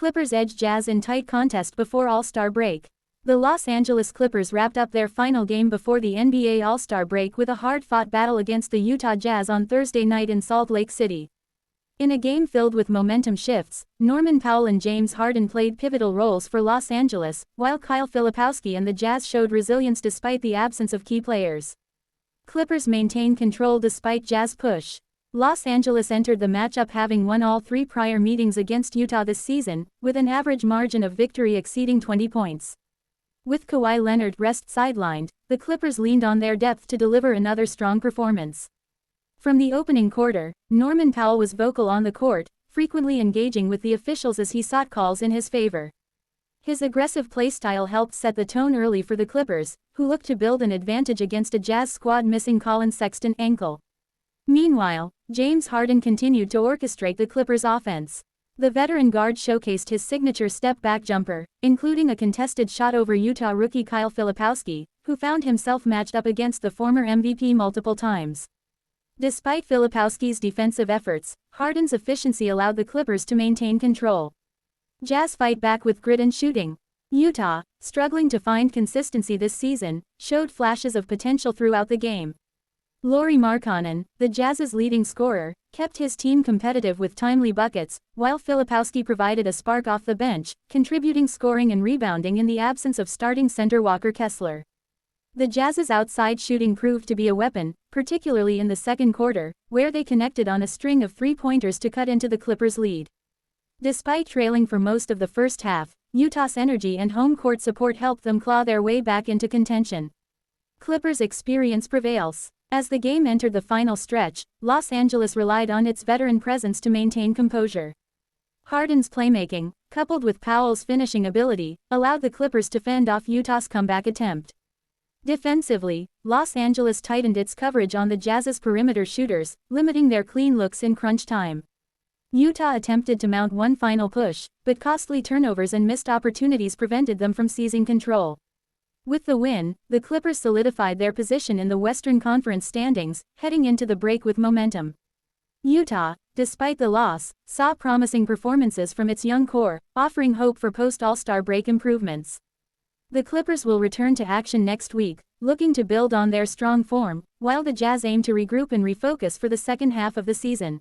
Clippers edged Jazz in tight contest before All-Star break. The Los Angeles Clippers wrapped up their final game before the NBA All-Star break with a hard-fought battle against the Utah Jazz on Thursday night in Salt Lake City. In a game filled with momentum shifts, Norman Powell and James Harden played pivotal roles for Los Angeles, while Kyle Filipowski and the Jazz showed resilience despite the absence of key players. Clippers maintained control despite Jazz push. Los Angeles entered the matchup having won all 3 prior meetings against Utah this season, with an average margin of victory exceeding 20 points. With Kawhi Leonard rest sidelined, the Clippers leaned on their depth to deliver another strong performance. From the opening quarter, Norman Powell was vocal on the court, frequently engaging with the officials as he sought calls in his favor. His aggressive play style helped set the tone early for the Clippers, who looked to build an advantage against a Jazz squad missing Colin Sexton's ankle. Meanwhile, James Harden continued to orchestrate the Clippers' offense. The veteran guard showcased his signature step-back jumper, including a contested shot over Utah rookie Kyle Filipowski, who found himself matched up against the former MVP multiple times. Despite Filipowski's defensive efforts, Harden's efficiency allowed the Clippers to maintain control. Jazz fight back with grit and shooting. Utah, struggling to find consistency this season, showed flashes of potential throughout the game. Lauri Markkanen, the Jazz's leading scorer, kept his team competitive with timely buckets, while Filipowski provided a spark off the bench, contributing scoring and rebounding in the absence of starting center Walker Kessler. The Jazz's outside shooting proved to be a weapon, particularly in the second quarter, where they connected on a string of three-pointers to cut into the Clippers' lead. Despite trailing for most of the first half, Utah's energy and home court support helped them claw their way back into contention. Clippers' experience prevails. As the game entered the final stretch, Los Angeles relied on its veteran presence to maintain composure. Harden's playmaking, coupled with Powell's finishing ability, allowed the Clippers to fend off Utah's comeback attempt. Defensively, Los Angeles tightened its coverage on the Jazz's perimeter shooters, limiting their clean looks in crunch time. Utah attempted to mount one final push, but costly turnovers and missed opportunities prevented them from seizing control. With the win, the Clippers solidified their position in the Western Conference standings, heading into the break with momentum. Utah, despite the loss, saw promising performances from its young core, offering hope for post-All-Star break improvements. The Clippers will return to action next week, looking to build on their strong form, while the Jazz aim to regroup and refocus for the second half of the season.